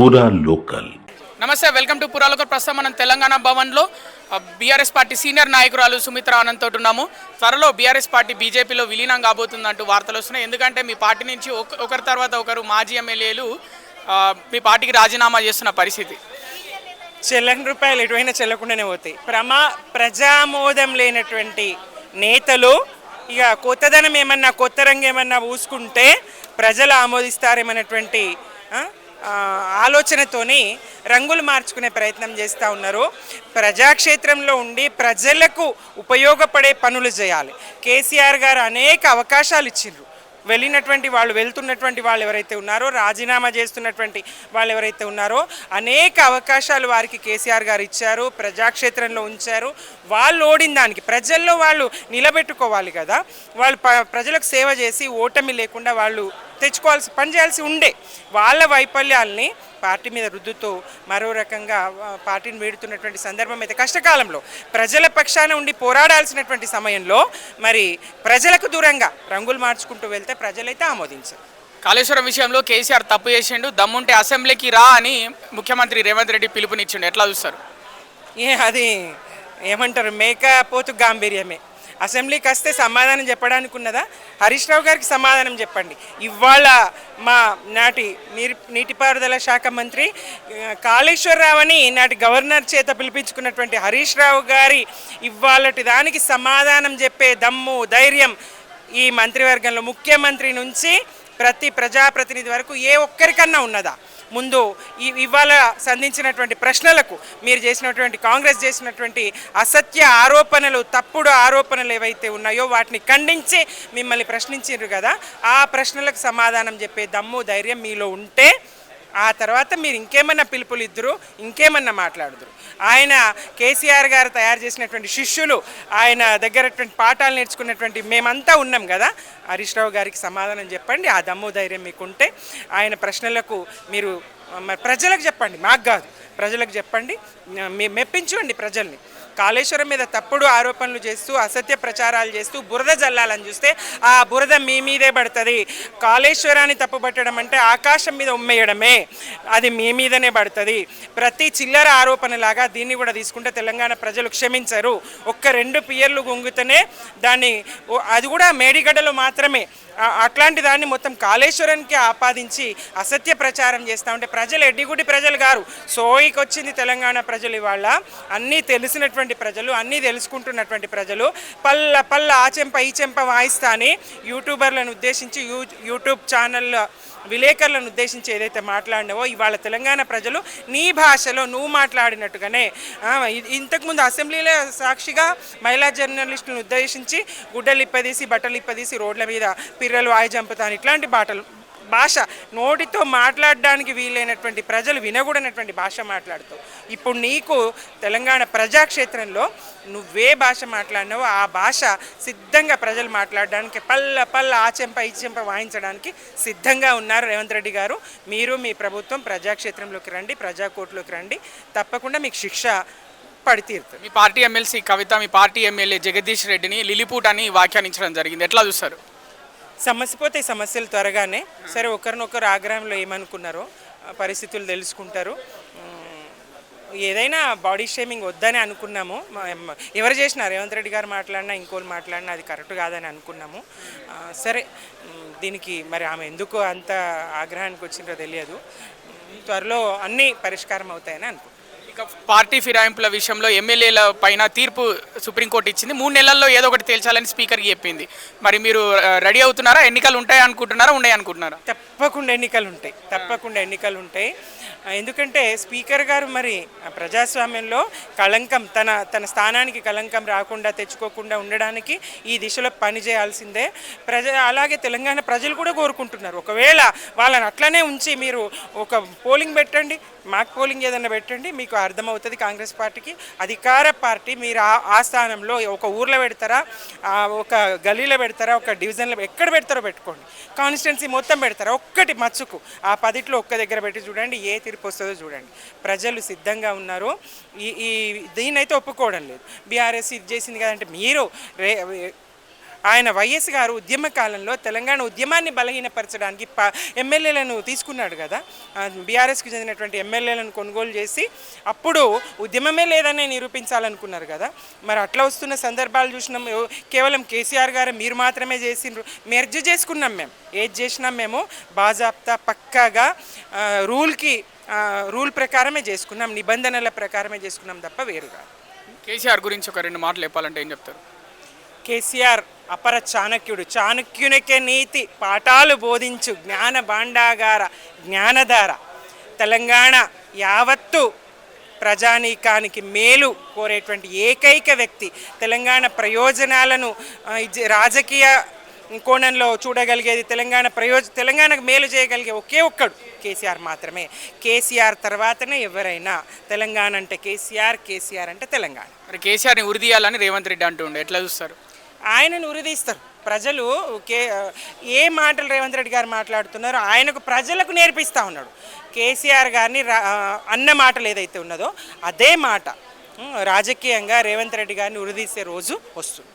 పూరా లోకల్. నమస్తే, welcome to పురాలోకల్. ప్రస్తుతం మనం తెలంగాణ భవన్లో బీఆర్ఎస్ పార్టీ సీనియర్ నాయకురాలు సుమిత్రా ఆనంద్ తోటి ఉన్నాము. త్వరలో బీఆర్ఎస్ పార్టీ బీజేపీలో విలీనం కాబోతుందంటూ వార్తలు వస్తున్నాయి. ఎందుకంటే మీ పార్టీ నుంచి ఒకరి తర్వాత ఒకరు మాజీ ఎమ్మెల్యేలు మీ పార్టీకి రాజీనామా చేస్తున్న పరిస్థితి. చెల్లని రూపాయలు ఎటువైనా చెల్లకుండానే పోతాయి. ప్రజామోదం లేనటువంటి నేతలు ఇక కొత్తదనం ఏమన్నా కొత్త రంగు ఏమన్నా పూసుకుంటే ప్రజలు ఆమోదిస్తారేమన్నటువంటి ఆలోచనతోని రంగులు మార్చుకునే ప్రయత్నం చేస్తూ ఉన్నారు. ప్రజాక్షేత్రంలో ఉండి ప్రజలకు ఉపయోగపడే పనులు చేయాలి. కేసీఆర్ గారు అనేక అవకాశాలు ఇచ్చిండ్రు. వెళ్తున్నటువంటి వాళ్ళు ఎవరైతే ఉన్నారో, రాజీనామా చేస్తున్నటువంటి వాళ్ళు ఎవరైతే ఉన్నారో అనేక అవకాశాలు వారికి కేసీఆర్ గారు ఇచ్చారు, ప్రజాక్షేత్రంలో ఉంచారు. వాళ్ళు ఓడిన దానికి ప్రజల్లో వాళ్ళు నిలబెట్టుకోవాలి కదా. వాళ్ళు ప్రజలకు సేవ చేసి ఓటమి లేకుండా వాళ్ళు పని చేయాల్సి ఉండే వాళ్ళ వైఫల్యాల్ని పార్టీ మీద రుద్దుతూ మరో రకంగా పార్టీని వీడుతున్నటువంటి సందర్భం అయితే కష్టకాలంలో ప్రజల పక్షాన ఉండి పోరాడాల్సినటువంటి సమయంలో మరి ప్రజలకు దూరంగా రంగులు మార్చుకుంటూ వెళ్తే ప్రజలైతే ఆమోదించారు. కాళేశ్వరం విషయంలో కేసీఆర్ తప్పు చేసిండు, దమ్ముంటే అసెంబ్లీకి రా అని ముఖ్యమంత్రి రేవంత్ రెడ్డి పిలుపునిచ్చిండు. ఎట్లా చూస్తారు? అది ఏమంటారు, మేకపోతు గాంభీర్యమే. అసెంబ్లీకి వస్తే సమాధానం చెప్పడానికి ఉన్నదా? హరీష్ రావు గారికి సమాధానం చెప్పండి. ఇవాళ మా నాటి నీటిపారుదల శాఖ మంత్రి కాళేశ్వరరావు అని నాటి గవర్నర్ చేత పిలిపించుకున్నటువంటి హరీష్ రావు గారి ఇవాళటి దానికి సమాధానం చెప్పే దమ్ము, ధైర్యం ఈ మంత్రివర్గంలో ముఖ్యమంత్రి నుంచి ప్రతి ప్రజాప్రతినిధి వరకు ఏ ఒక్కరికన్నా ఉన్నదా? ముందు ఇవాళ సంధించినటువంటి ప్రశ్నలకు మీరు చేసినటువంటి కాంగ్రెస్ చేసినటువంటి అసత్య ఆరోపణలు, తప్పుడు ఆరోపణలు ఏవైతే ఉన్నాయో వాటిని ఖండించి మిమ్మల్ని ప్రశ్నించారు కదా. ఆ ప్రశ్నలకు సమాధానం చెప్పే దమ్ము, ధైర్యం మీలో ఉంటే ఆ తర్వాత మీరు ఇంకేమన్నా పిలుపులు ఇద్దరు, ఇంకేమన్నా మాట్లాడుదురు. ఆయన కేసీఆర్ గారు తయారు చేసినటువంటి శిష్యులు, ఆయన దగ్గరటువంటి పాఠాలు నేర్చుకున్నటువంటి మేమంతా ఉన్నాం కదా. హరీష్ రావు గారికి సమాధానం చెప్పండి. ఆ దమ్ము ధైర్యం మీకుంటే ఆయన ప్రశ్నలకు మీరు ప్రజలకు చెప్పండి, మాకు కాదు, ప్రజలకు చెప్పండి, మెప్పించండి ప్రజల్ని. కాళేశ్వరం మీద తప్పుడు ఆరోపణలు చేస్తూ అసత్య ప్రచారాలు చేస్తూ బురద జల్లాలని చూస్తే ఆ బురద మీ మీదే పడుతుంది. కాళేశ్వరాన్ని తప్పుపట్టడం అంటే ఆకాశం మీద ఉమ్మేయడమే, అది మీ మీదనే పడుతుంది. ప్రతి చిల్లర ఆరోపణలాగా దీన్ని కూడా తీసుకుంటే తెలంగాణ ప్రజలు క్షమించరు. ఒక్క 2 పియర్లు గుంగుతూనే దాన్ని, అది కూడా మేడిగడ్డలో మాత్రమే, అట్లాంటి దాన్ని మొత్తం కాళేశ్వరానికి ఆపాదించి అసత్య ప్రచారం చేస్తూ ఉంటే ప్రజలు ఎడ్డిగుడి ప్రజలు గారు. సోయికి వచ్చింది తెలంగాణ ప్రజలు. ఇవాళ అన్నీ తెలిసినటువంటి ప్రజలు, అన్నీ తెలుసుకుంటున్నటువంటి ప్రజలు పల్ల ఆ చెంప ఈ చెంప వాయిస్తా అని యూట్యూబర్లను ఉద్దేశించి, యూట్యూబ్ ఛానల్ విలేకరులను ఉద్దేశించి ఏదైతే మాట్లాడినావో ఇవాళ తెలంగాణ ప్రజలు నీ భాషలో నువ్వు మాట్లాడినట్టుగానే ఇంతకుముందు అసెంబ్లీలో సాక్షిగా మహిళా జర్నలిస్టులను ఉద్దేశించి గుడ్డలు ఇప్పదీసి బట్టలు ఇప్పదీసి రోడ్ల మీద పిర్రలు వాయి చంపుతాను ఇట్లాంటి భాష, నోటితో మాట్లాడడానికి వీలైనటువంటి ప్రజలు వినకూడనటువంటి భాష మాట్లాడుతావు. ఇప్పుడు నీకు తెలంగాణ ప్రజాక్షేత్రంలో నువ్వే భాష మాట్లాడినావో ఆ భాష సిద్ధంగా ప్రజలు మాట్లాడడానికి పల్ల ఆ చెంప ఈ చెంప వాయించడానికి సిద్ధంగా ఉన్నారు రేవంత్ రెడ్డి గారు. మీరు మీ ప్రభుత్వం ప్రజాక్షేత్రంలోకి రండి, ప్రజాకోర్టులోకి రండి, తప్పకుండా మీకు శిక్ష పడి తీరుతుంది. మీ పార్టీ ఎమ్మెల్సీ కవిత మీ పార్టీ ఎమ్మెల్యే జగదీష్ రెడ్డిని లిలిపూట్ అని వ్యాఖ్యానించడం జరిగింది. ఎట్లా చూస్తారు? సమస్య సమస్యలు త్వరగానే సరే, ఒకరినొకరు ఆగ్రహంలో ఏమనుకున్నారో పరిస్థితులు తెలుసుకుంటారు. ఏదైనా బాడీ షేమింగ్ వద్దని అనుకున్నాము. ఎవరు చేసినా, రేవంత్ రెడ్డి గారు మాట్లాడినా ఇంకోళ్ళు మాట్లాడినా అది కరెక్ట్ కాదని అనుకున్నాము. సరే, దీనికి మరి ఆమె ఎందుకు అంత ఆగ్రహానికి వచ్చిందో తెలియదు. త్వరలో అన్నీ పరిష్కారం అవుతాయని అనుకుంటున్నాను. ఇక పార్టీ ఫిరాయింపుల విషయంలో ఎమ్మెల్యేల పైన తీర్పు సుప్రీంకోర్టు ఇచ్చింది. 3 నెలల్లో ఏదో ఒకటి తేల్చాలని స్పీకర్కి చెప్పింది. మరి మీరు రెడీ అవుతున్నారా? ఎన్నికలు ఉంటాయి అనుకుంటున్నారా, ఉన్నాయి అనుకుంటున్నారా? తప్పకుండా ఎన్నికలు ఉంటాయి. ఎందుకంటే స్పీకర్ గారు మరి ప్రజాస్వామ్యంలో కళంకం, తన స్థానానికి కళంకం రాకుండా తెచ్చుకోకుండా ఉండడానికి ఈ దిశలో పని చేయాల్సిందే. అలాగే తెలంగాణ ప్రజలు కూడా కోరుకుంటున్నారు. ఒకవేళ వాళ్ళని అట్లనే ఉంచి మీరు ఒక పోలింగ్ పెట్టండి, మాక్ పోలింగ్ ఏదైనా పెట్టండి, మీకు అర్థమవుతుంది. కాంగ్రెస్ పార్టీకి అధికార పార్టీ, మీరు ఆ స్థానంలో ఒక ఊర్లో పెడతారా, ఒక గల్లీలో పెడతారా, ఒక డివిజన్లో ఎక్కడ పెడతారో పెట్టుకోండి. కాన్స్టిట్యున్సీ మొత్తం పెడతారా, ఒక్కటి మచ్చుకు ఆ 10లో ఒక్క దగ్గర పెట్టి చూడండి, ఏ తీర్పు వస్తుందో చూడండి. ప్రజలు సిద్ధంగా ఉన్నారు. దీన్నైతే ఒప్పుకోవడం లేదు. బీఆర్ఎస్ ఇది చేసింది కదంటే మీరు ఆయన వైఎస్ గారు ఉద్యమ కాలంలో తెలంగాణ ఉద్యమాన్ని బలహీనపరచడానికి ఎమ్మెల్యేలను తీసుకున్నాడు కదా, బీఆర్ఎస్కి చెందినటువంటి ఎమ్మెల్యేలను కొనుగోలు చేసి అప్పుడు ఉద్యమమే లేదని నిరూపించాలనుకున్నారు కదా. మరి అట్లా వస్తున్న సందర్భాలు చూసినాం. కేవలం కేసీఆర్ గారు మీరు మాత్రమే చేసిండ్రు, మెర్జ్ చేసుకున్నాం మేము. ఏది చేసినాం మేము బాజాప్తా పక్కాగా రూల్ ప్రకారమే చేసుకున్నాం, నిబంధనల ప్రకారమే చేసుకున్నాం తప్ప వేరుగా. కేసీఆర్ గురించి ఒక 2 మాటలు చెప్పాలంటే ఏం చెప్తారు? కేసీఆర్ అపర చాణక్యుడు, చాణక్యునికే నీతి పాఠాలు బోధించు జ్ఞాన భాండాగార జ్ఞానధార. తెలంగాణ యావత్తు ప్రజానీకానికి మేలు కోరేటువంటి ఏకైక వ్యక్తి, తెలంగాణ ప్రయోజనాలను రాజకీయ కోణంలో చూడగలిగేది, తెలంగాణకు మేలు చేయగలిగే ఒకే ఒక్కడు కేసీఆర్ మాత్రమే. కేసీఆర్ తర్వాతనే ఎవరైనా. తెలంగాణ అంటే కేసీఆర్, కేసీఆర్ అంటే తెలంగాణ. మరి కేసీఆర్ని ఉరిదీయాలని రేవంత్ రెడ్డి అంటుండే, ఎట్లా చూస్తారు? ఆయనను ఉరిదీస్తారు ప్రజలు. ఏ మాటలు రేవంత్ రెడ్డి గారు మాట్లాడుతున్నారో ఆయనకు ప్రజలకు నేర్పిస్తూ ఉన్నాడు. కేసీఆర్ గారిని అన్న మాటలు ఏదైతే ఉన్నదో అదే మాట రాజకీయంగా రేవంత్ రెడ్డి గారిని ఉరిదీసే రోజు వస్తుంది.